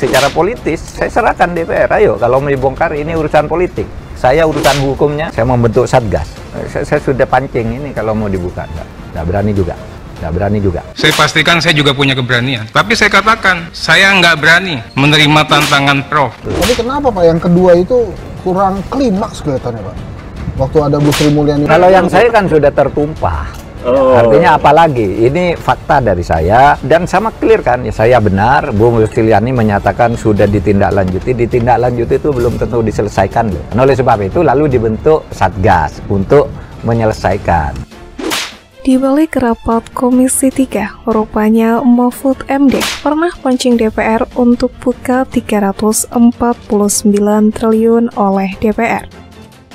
Secara politis, saya serahkan DPR. Ayo, kalau mau dibongkar, ini urusan politik. Saya urusan hukumnya, saya membentuk Satgas. Saya sudah pancing ini kalau mau dibuka. Nggak berani juga. Nggak berani juga. Saya pastikan saya juga punya keberanian. Tapi saya katakan, saya nggak berani menerima tantangan Prof. Tapi kenapa Pak yang kedua itu kurang klimaks kelihatannya Pak? Waktu ada Bu Sri Mulyani. Kalau yang saya kan sudah tertumpah. Artinya apalagi, ini fakta dari saya dan sama clear kan, ya saya benar, Bu Sri Mulyani menyatakan sudah ditindaklanjuti itu belum tentu diselesaikan loh. Oleh sebab itu lalu dibentuk Satgas untuk menyelesaikan. Di balik rapat Komisi 3, rupanya Mahfud MD pernah pancing DPR untuk buka 349 triliun oleh DPR.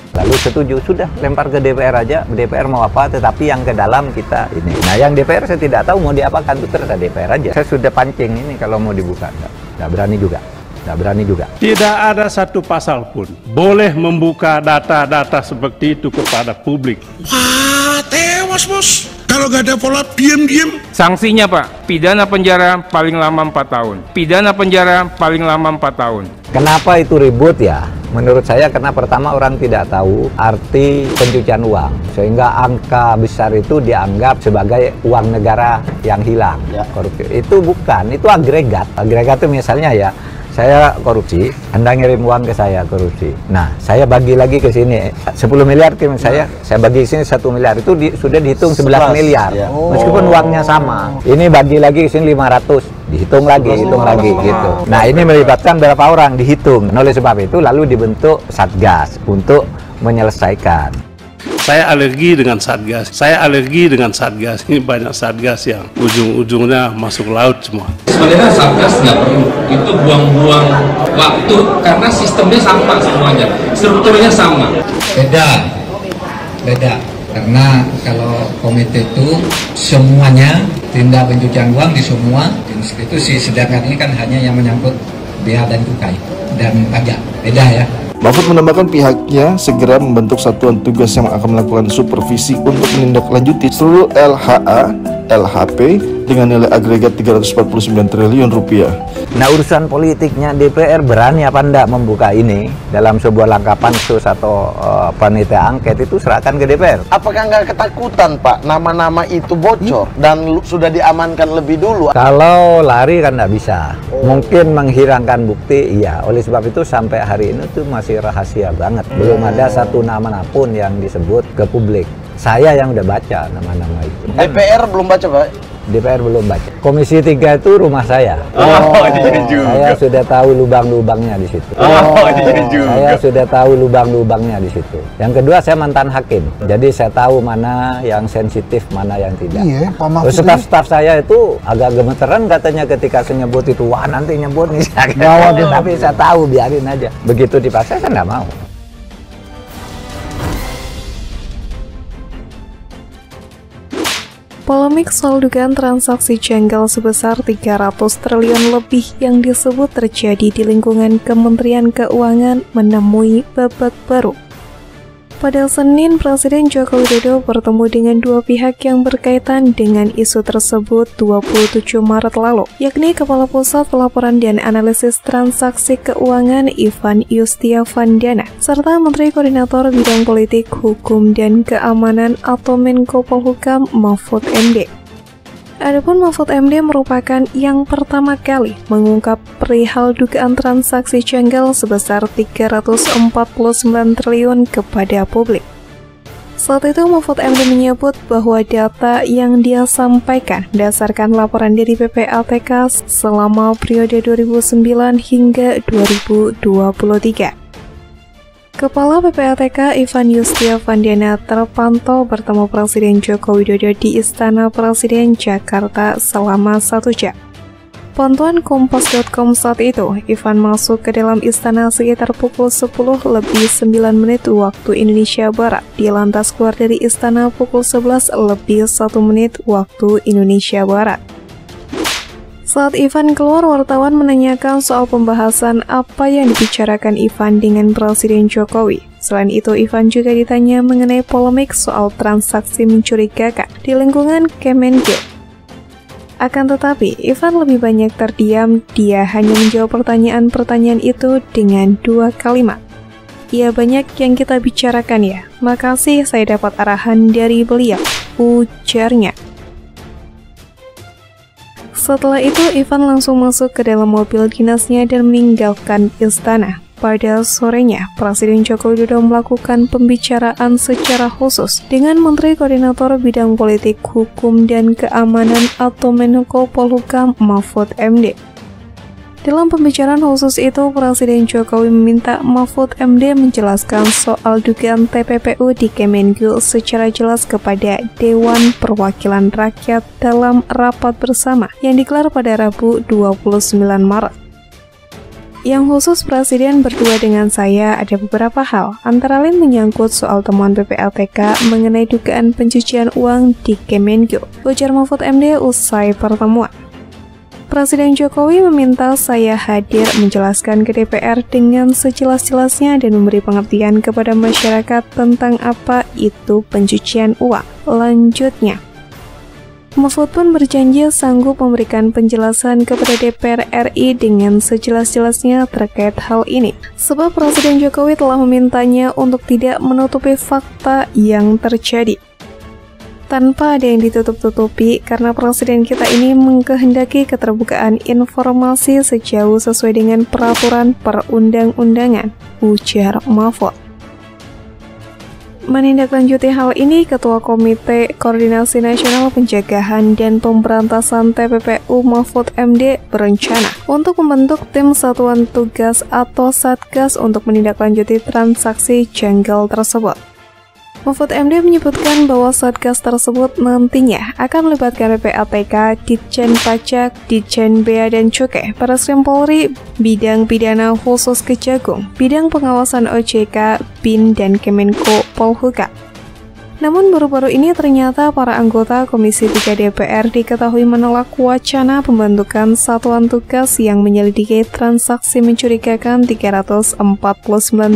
Lalu setuju, sudah lempar ke DPR aja, DPR mau apa, tetapi yang ke dalam kita ini. Nah yang DPR saya tidak tahu mau diapakan, itu terserah DPR aja. Saya sudah pancing ini kalau mau dibuka, nggak berani juga. Nggak berani juga. Tidak ada satu pasal pun boleh membuka data-data seperti itu kepada publik. Wah, tewas bos. Kalau nggak ada pola diam-diam. Sanksinya Pak, pidana penjara paling lama 4 tahun. Pidana penjara paling lama 4 tahun. Kenapa itu ribut ya? Menurut saya karena pertama orang tidak tahu arti pencucian uang. Sehingga angka besar itu dianggap sebagai uang negara yang hilang. Korupsi. Itu bukan, itu agregat. Agregat itu misalnya ya, saya korupsi, Anda ngirim uang ke saya korupsi. Nah, saya bagi lagi ke sini 10 miliar ke saya bagi ke sini 1 miliar. Itu sudah dihitung 11 miliar. Meskipun uangnya sama. Ini bagi lagi ke sini 500, dihitung lagi, gitu. Nah, ini melibatkan berapa orang dihitung. Oleh sebab itu lalu dibentuk Satgas untuk menyelesaikan. Saya alergi dengan Satgas. Ini banyak Satgas yang ujung-ujungnya masuk laut semua. Sebenarnya Satgas nggak perlu, itu buang-buang waktu karena sistemnya sama semuanya, strukturnya sama. Beda. Karena kalau komite itu semuanya tindak pencucian uang di semua institusi, sedangkan ini kan hanya yang menyangkut bea dan cukai dan pajak. Beda ya. Mahfud menambahkan pihaknya segera membentuk satuan tugas yang akan melakukan supervisi untuk menindaklanjuti seluruh LHA, LHP dengan nilai agregat 349 triliun rupiah. Nah urusan politiknya DPR berani apa enggak membuka ini dalam sebuah langkah pansus atau panitia angket itu serahkan ke DPR. Apakah nggak ketakutan Pak nama-nama itu bocor dan sudah diamankan lebih dulu? Kalau lari kan nggak bisa. Mungkin menghilangkan bukti, iya. Oleh sebab itu sampai hari ini tuh masih rahasia banget. Belum ada satu nama pun yang disebut ke publik. Saya yang udah baca nama-nama itu. DPR belum baca Pak? DPR belum baca. Komisi 3 itu rumah saya. Iya juga. Saya sudah tahu lubang-lubangnya di situ. Iya juga. Saya sudah tahu lubang-lubangnya di situ. Yang kedua, saya mantan hakim. Jadi saya tahu mana yang sensitif, mana yang tidak. Iya, Pak Mahfud. Staf-staf saya itu agak gemeteran katanya ketika saya nyebut itu. Wah, nanti nyebut nih. Tapi saya tahu, biarin aja. Begitu dipaksa, saya nggak mau. Polemik soal dugaan transaksi janggal sebesar 300 triliun lebih yang disebut terjadi di lingkungan Kementerian Keuangan menemui babak baru. Pada Senin, Presiden Joko Widodo bertemu dengan dua pihak yang berkaitan dengan isu tersebut 27 Maret lalu, yakni Kepala Pusat Pelaporan dan Analisis Transaksi Keuangan Ivan Yustiavandana, serta Menteri Koordinator Bidang Politik, Hukum, dan Keamanan atau Menko Polhukam Mahfud MD. Adapun Mahfud MD merupakan yang pertama kali mengungkap perihal dugaan transaksi janggal sebesar 349 triliun kepada publik. Saat itu Mahfud MD menyebut bahwa data yang dia sampaikan berdasarkan laporan dari PPATK selama periode 2009 hingga 2023. Kepala PPATK Ivan Yustiavandana terpantau bertemu Presiden Joko Widodo di Istana Presiden Jakarta selama 1 jam. Pantauan Kompas.com saat itu, Ivan masuk ke dalam istana sekitar pukul 10 lebih 9 menit waktu Indonesia Barat. Dia lantas keluar dari istana pukul 11 lebih 1 menit waktu Indonesia Barat. Saat Ivan keluar, wartawan menanyakan soal pembahasan apa yang dibicarakan Ivan dengan Presiden Jokowi. Selain itu, Ivan juga ditanya mengenai polemik soal transaksi mencurigakan di lingkungan Kemenkeu. Akan tetapi, Ivan lebih banyak terdiam, dia hanya menjawab pertanyaan-pertanyaan itu dengan 2 kalimat. Ya, banyak yang kita bicarakan ya, makasih saya dapat arahan dari beliau, ujarnya. Setelah itu, Ivan langsung masuk ke dalam mobil dinasnya dan meninggalkan istana. Pada sorenya, Presiden Joko Widodo melakukan pembicaraan secara khusus dengan Menteri Koordinator Bidang Politik, Hukum, dan Keamanan atau Menko Polhukam Mahfud MD. Dalam pembicaraan khusus itu, Presiden Jokowi meminta Mahfud MD menjelaskan soal dugaan TPPU di Kemenku secara jelas kepada Dewan Perwakilan Rakyat dalam rapat bersama yang digelar pada Rabu 29 Maret. Yang khusus Presiden berdua dengan saya ada beberapa hal, antara lain menyangkut soal temuan PPATK mengenai dugaan pencucian uang di Kemenku, ujar Mahfud MD usai pertemuan. Presiden Jokowi meminta saya hadir menjelaskan ke DPR dengan sejelas-jelasnya dan memberi pengertian kepada masyarakat tentang apa itu pencucian uang. Lanjutnya, Mahfud pun berjanji sanggup memberikan penjelasan kepada DPR RI dengan sejelas-jelasnya terkait hal ini. Sebab Presiden Jokowi telah memintanya untuk tidak menutupi fakta yang terjadi. Tanpa ada yang ditutup-tutupi, karena Presiden kita ini mengkehendaki keterbukaan informasi sejauh sesuai dengan peraturan perundang-undangan, ujar Mahfud. Menindaklanjuti hal ini, Ketua Komite Koordinasi Nasional Pencegahan dan Pemberantasan TPPU Mahfud MD berencana untuk membentuk tim satuan tugas atau Satgas untuk menindaklanjuti transaksi janggal tersebut. Mahfud MD menyebutkan bahwa Satgas tersebut nantinya akan melibatkan PPATK, Ditjen Pajak, Ditjen Bea dan Cukai, Bareskrim Polri, Bidang Pidana Khusus Kejagung, Bidang Pengawasan OJK, BIN, dan Kemenko Polhukam. Namun baru-baru ini ternyata para anggota Komisi 3 DPR diketahui menolak wacana pembentukan satuan tugas yang menyelidiki transaksi mencurigakan 349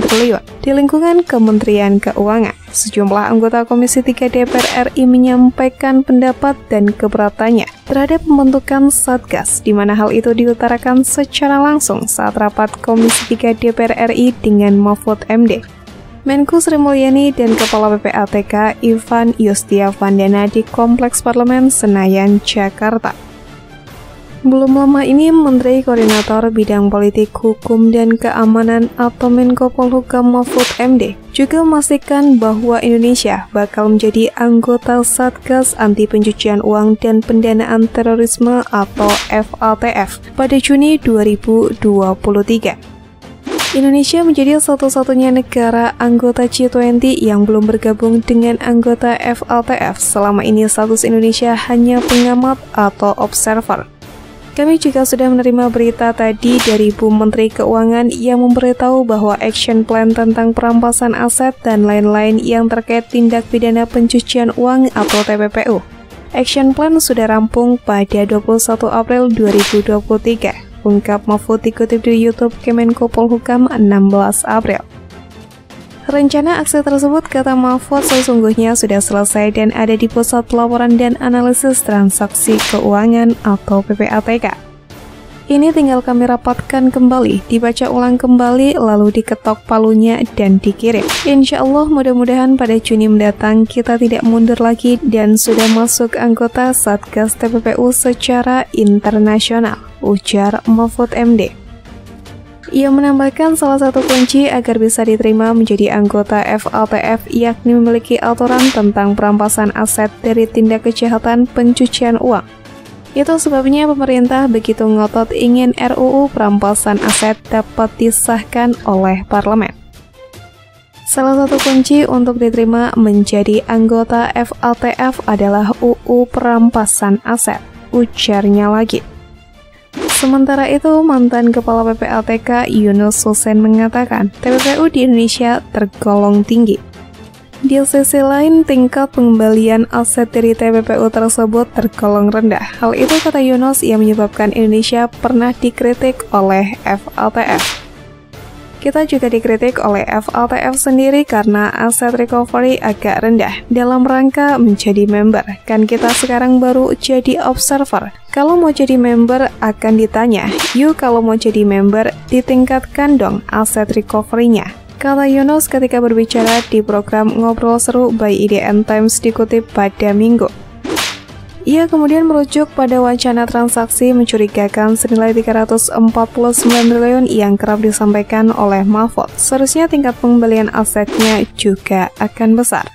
triliun di lingkungan Kementerian Keuangan. Sejumlah anggota Komisi 3 DPR RI menyampaikan pendapat dan keberatannya terhadap pembentukan Satgas, di mana hal itu diutarakan secara langsung saat rapat Komisi 3 DPR RI dengan Mahfud MD, Menku Sri Mulyani, dan Kepala PPATK Ivan Yustiavandana di Kompleks Parlemen Senayan, Jakarta. Belum lama ini, Menteri Koordinator Bidang Politik, Hukum, dan Keamanan atau Menko Polhukam Mahfud MD juga memastikan bahwa Indonesia bakal menjadi anggota Satgas Anti Pencucian Uang dan Pendanaan Terorisme atau FATF pada Juni 2023. Indonesia menjadi satu-satunya negara anggota G20 yang belum bergabung dengan anggota FATF. Selama ini status Indonesia hanya pengamat atau observer. Kami juga sudah menerima berita tadi dari Bu Menteri Keuangan yang memberitahu bahwa action plan tentang perampasan aset dan lain-lain yang terkait tindak pidana pencucian uang atau TPPU. Action plan sudah rampung pada 21 April 2023. Ungkap Mahfud dikutip dari YouTube Kemenko Polhukam 16 April. Rencana aksi tersebut, kata Mahfud, sesungguhnya sudah selesai dan ada di Pusat Pelaporan dan Analisis Transaksi Keuangan atau PPATK. Ini tinggal kami rapatkan kembali, dibaca ulang kembali, lalu diketok palunya dan dikirim. Insya Allah mudah-mudahan pada Juni mendatang kita tidak mundur lagi dan sudah masuk anggota Satgas TPPU secara internasional, ujar Mahfud MD. Ia menambahkan salah satu kunci agar bisa diterima menjadi anggota FATF yakni memiliki aturan tentang perampasan aset dari tindak kejahatan pencucian uang. Itu sebabnya pemerintah begitu ngotot ingin RUU perampasan aset dapat disahkan oleh parlemen. Salah satu kunci untuk diterima menjadi anggota FATF adalah UU perampasan aset, ujarnya lagi. Sementara itu, mantan Kepala PPATK Yunus Hussein mengatakan TPPU di Indonesia tergolong tinggi. Di sisi lain, tingkat pengembalian aset dari TPPU tersebut tergolong rendah. Hal itu, kata Yunus, yang menyebabkan Indonesia pernah dikritik oleh FATF. Kita juga dikritik oleh FATF sendiri karena aset recovery agak rendah dalam rangka menjadi member. Kan kita sekarang baru jadi observer. Kalau mau jadi member akan ditanya, yuk kalau mau jadi member ditingkatkan dong aset recovery-nya. Kata Yunus ketika berbicara di program Ngobrol Seru by IDN Times dikutip pada Minggu. Ia kemudian merujuk pada wacana transaksi mencurigakan senilai 349 triliun yang kerap disampaikan oleh Mahfud. Seharusnya tingkat pembelian asetnya juga akan besar.